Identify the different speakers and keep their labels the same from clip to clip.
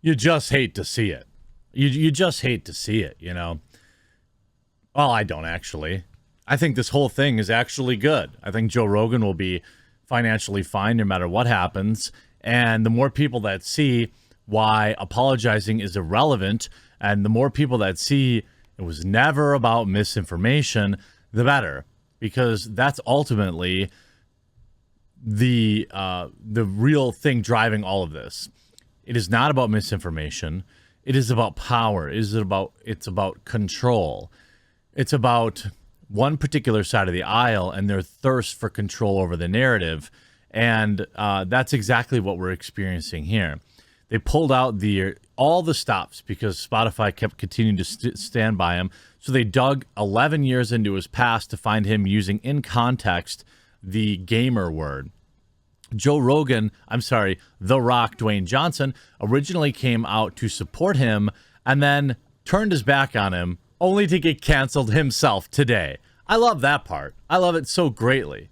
Speaker 1: you just hate to see it. You just hate to see it, you know? Well, I don't actually. I think this whole thing is actually good. I think Joe Rogan will be financially fine no matter what happens. And the more people that see why apologizing is irrelevant, and the more people that see it was never about misinformation, the better. Because that's ultimately the real thing driving all of this. It is not about misinformation. It is about power. It's about control. It's about one particular side of the aisle and their thirst for control over the narrative. And that's exactly what we're experiencing here. They pulled out all the stops because Spotify kept continuing to stand by him. So they dug 11 years into his past to find him using in context the gamer word. The Rock, Dwayne Johnson, originally came out to support him and then turned his back on him, only to get canceled himself today. I love that part. I love it so greatly.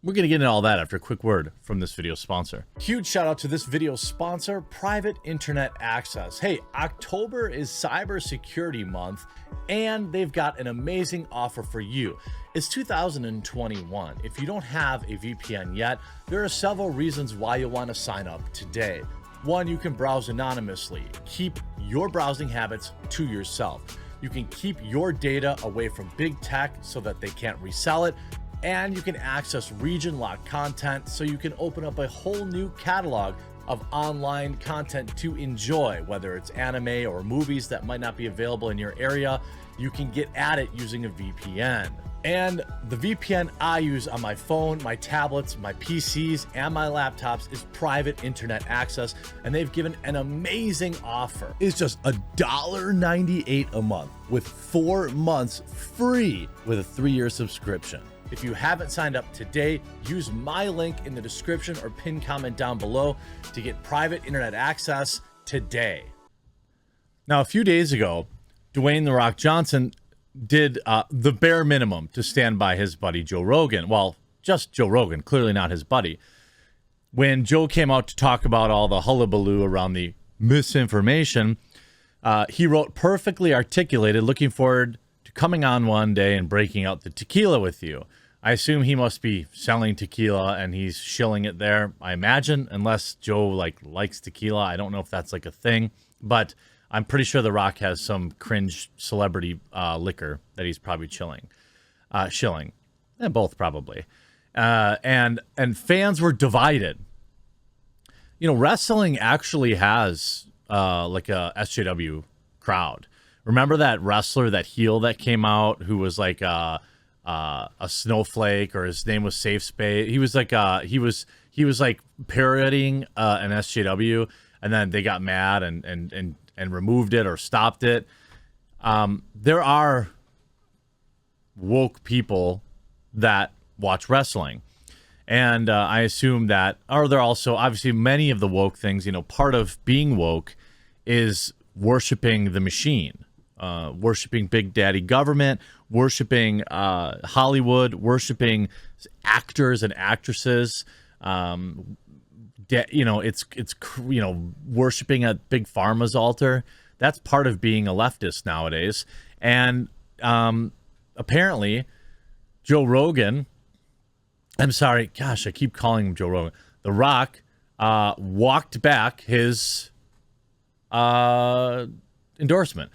Speaker 1: We're going to get into all that after a quick word from this video sponsor. Huge shout out to this video sponsor, Private Internet Access. Hey, October is Cybersecurity Month, and they've got an amazing offer for you. It's 2021. If you don't have a VPN yet, there are several reasons why you'll want to sign up today. One, you can browse anonymously. Keep your browsing habits to yourself. You can keep your data away from big tech so that they can't resell it. And you can access region-locked content so you can open up a whole new catalog of online content to enjoy, whether it's anime or movies that might not be available in your area. You can get at it using a VPN. And the VPN I use on my phone, my tablets, my PCs, and my laptops is Private Internet Access, and they've given an amazing offer. It's just $1.98 a month with 4 months free with a 3-year subscription. If you haven't signed up today, use my link in the description or pinned comment down below to get Private Internet Access today. Now, a few days ago, Dwayne "The Rock" Johnson did the bare minimum to stand by his buddy Joe Rogan. Well, just Joe Rogan, clearly not his buddy. When Joe came out to talk about all the hullabaloo around the misinformation, he wrote, perfectly articulated, looking forward to coming on one day and breaking out the tequila with you. I assume he must be selling tequila and he's shilling it there, I imagine, unless Joe likes tequila. I don't know if that's like a thing, but I'm pretty sure The Rock has some cringe celebrity liquor that he's probably shilling. Both probably. And fans were divided. You know, wrestling actually has like a SJW crowd. Remember that wrestler, that heel that came out who was like a snowflake, or his name was Safe Space? He was like he was like parodying an SJW, and then they got mad and removed it or stopped it. There are woke people that watch wrestling, and I assume that, or they're also obviously many of the woke things. You know, part of being woke is worshiping the machine. Worshiping big daddy government, worshiping Hollywood, worshiping actors and actresses. Worshiping at Big Pharma's altar. That's part of being a leftist nowadays. And apparently, Joe Rogan, I'm sorry, gosh, I keep calling him Joe Rogan. The Rock walked back his endorsement.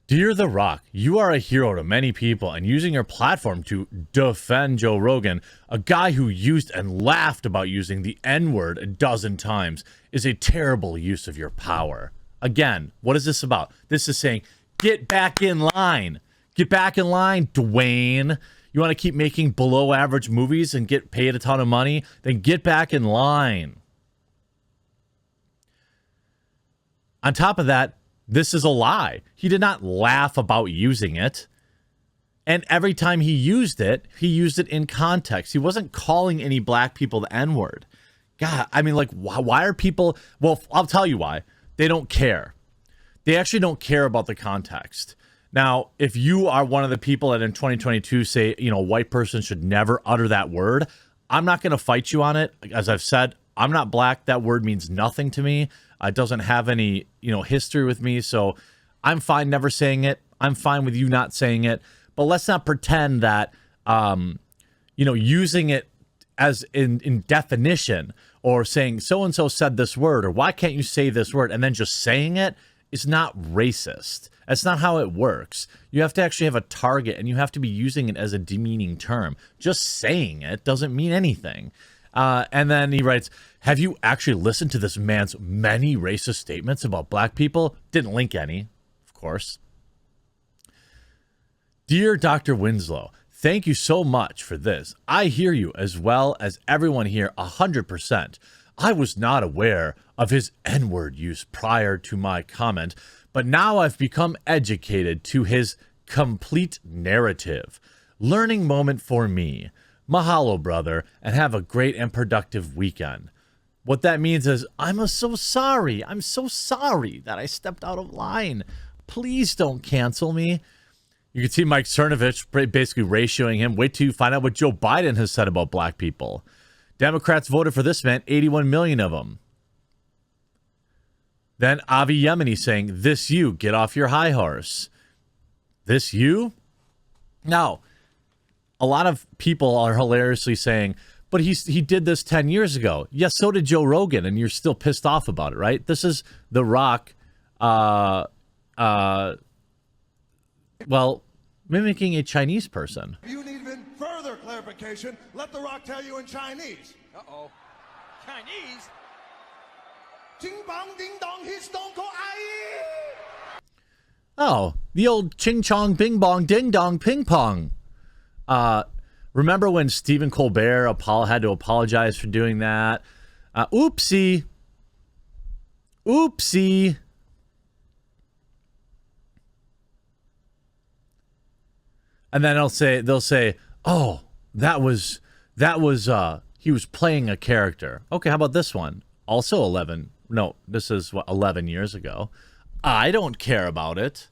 Speaker 1: Dear The Rock, you are a hero to many people, and using your platform to defend Joe Rogan, a guy who used and laughed about using the N-word a dozen times, is a terrible use of your power. Again, what is this about? This is saying, get back in line. Get back in line, Dwayne. You want to keep making below average movies and get paid a ton of money? Then get back in line. On top of that, this is a lie. He did not laugh about using it. And every time he used it in context. He wasn't calling any black people the N-word. God, I mean, like, why are people... Well, I'll tell you why. They don't care. They actually don't care about the context. Now, if you are one of the people that in 2022 say, you know, a white person should never utter that word, I'm not going to fight you on it. As I've said, I'm not black. That word means nothing to me. It doesn't have any, history with me. So I'm fine never saying it. I'm fine with you not saying it. But let's not pretend that, using it as in definition or saying so-and-so said this word or why can't you say this word and then just saying it is not racist. That's not how it works. You have to actually have a target and you have to be using it as a demeaning term. Just saying it doesn't mean anything. And then he writes, have you actually listened to this man's many racist statements about black people? Didn't link any, of course. Dear Dr. Winslow, thank you so much for this. I hear you as well as everyone here 100%. I was not aware of his N-word use prior to my comment, but now I've become educated to his complete narrative. Learning moment for me. Mahalo, brother, and have a great and productive weekend. What that means is, I'm so sorry. I'm so sorry that I stepped out of line. Please don't cancel me. You can see Mike Cernovich basically ratioing him. Wait till you find out what Joe Biden has said about black people. Democrats voted for this man, 81 million of them. Then Avi Yemeni saying, this you, get off your high horse. This you? Now, a lot of people are hilariously saying, but he did this 10 years ago. Yes, so did Joe Rogan, and you're still pissed off about it, right? This is The Rock, mimicking a Chinese person.
Speaker 2: If you need even further clarification, let The Rock tell you in Chinese.
Speaker 3: Uh-oh. Chinese?
Speaker 2: Ding bong ding dong, his don't go ai.
Speaker 1: Oh, the old ching chong bing bong ding dong ping pong. Remember when Stephen Colbert had to apologize for doing that? Oopsie. Oopsie. And then they'll say, oh, that was he was playing a character. Okay, how about this one? Also 11. No, this is 11 years ago. I don't care about it.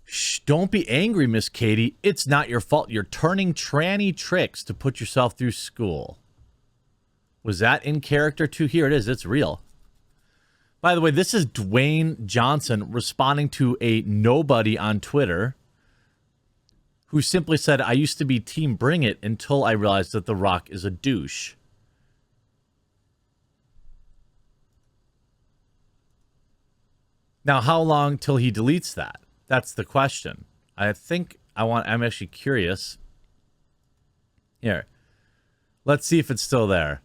Speaker 1: Shh, don't be angry, Miss Katie. It's not your fault. You're turning tranny tricks to put yourself through school. Was that in character too? Here it is. It's real. By the way, this is Dwayne Johnson responding to a nobody on Twitter who simply said, I used to be Team Bring It until I realized that The Rock is a douche. Now, how long till he deletes that? That's the question. I'm actually curious. Here. Let's see if it's still there.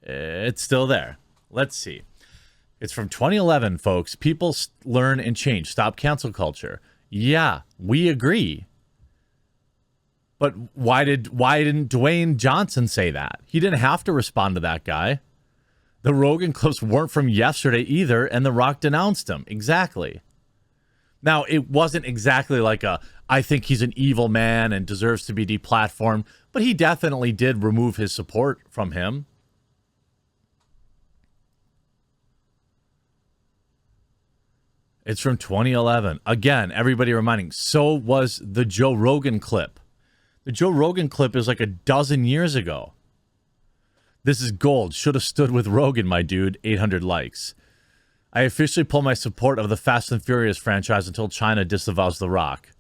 Speaker 1: It's still there. Let's see. It's from 2011, folks. People learn and change. Stop cancel culture. Yeah, we agree. But why didn't Dwayne Johnson say that? He didn't have to respond to that guy. The Rogan clips weren't from yesterday either, and The Rock denounced him. Exactly. Now, it wasn't exactly like I think he's an evil man and deserves to be deplatformed, but he definitely did remove his support from him. It's from 2011. Again, everybody reminding, so was the Joe Rogan clip. The Joe Rogan clip is like a dozen years ago. This is gold. Should have stood with Rogan, my dude. 800 likes. I officially pull my support of the Fast and Furious franchise until China disavows The Rock.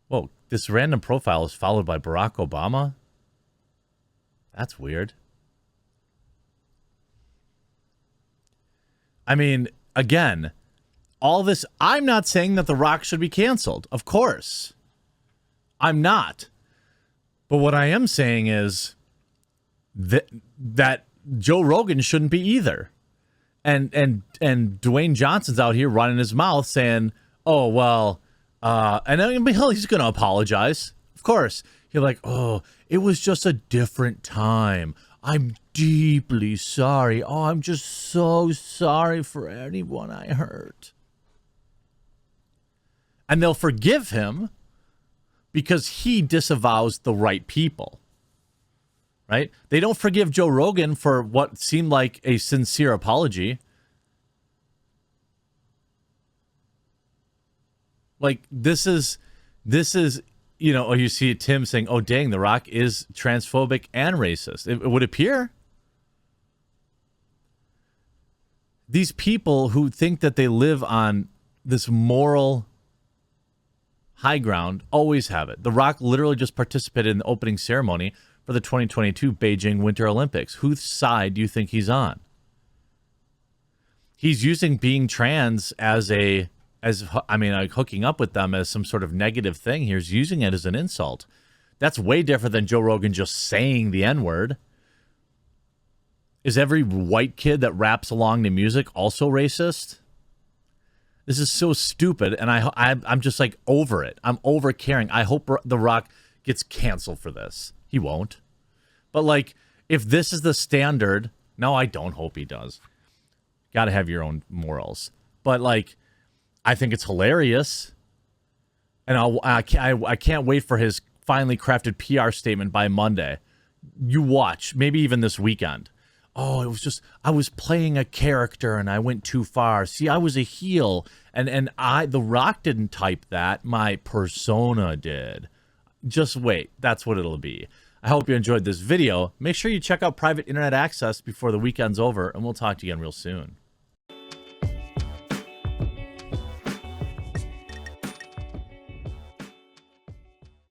Speaker 1: Whoa, this random profile is followed by Barack Obama? That's weird. I mean, again, all this, I'm not saying that The Rock should be canceled. Of course. I'm not. But what I am saying is that Joe Rogan shouldn't be either. And Dwayne Johnson's out here running his mouth saying, oh, well, and he's going to apologize. Of course. You're like, oh, it was just a different time. I'm deeply sorry. Oh, I'm just so sorry for anyone I hurt. And they'll forgive him because he disavows the right people. Right? They don't forgive Joe Rogan for what seemed like a sincere apology. Like, this is, you know, or you see Tim saying, oh, dang, The Rock is transphobic and racist. It would appear. These people who think that they live on this moral high ground always have it. The Rock literally just participated in the opening ceremony for the 2022 Beijing Winter Olympics. Whose side do you think he's on? He's using being trans as hooking up with them as some sort of negative thing. He's using it as an insult. That's way different than Joe Rogan just saying the N-word. Is every white kid that raps along to music also racist? This is so stupid, and I'm just like over it. I'm over caring. I hope The Rock gets canceled for this. He won't. But like, if this is the standard, no, I don't hope he does. Got to have your own morals. But like, I think it's hilarious, and I can't wait for his finally crafted PR statement by Monday. You watch, maybe even this weekend. Oh, it was just, I was playing a character and I went too far. See, I was a heel, and The Rock didn't type that. My persona did. Just wait. That's what it'll be. I hope you enjoyed this video. Make sure you check out Private Internet Access before the weekend's over, and we'll talk to you again real soon.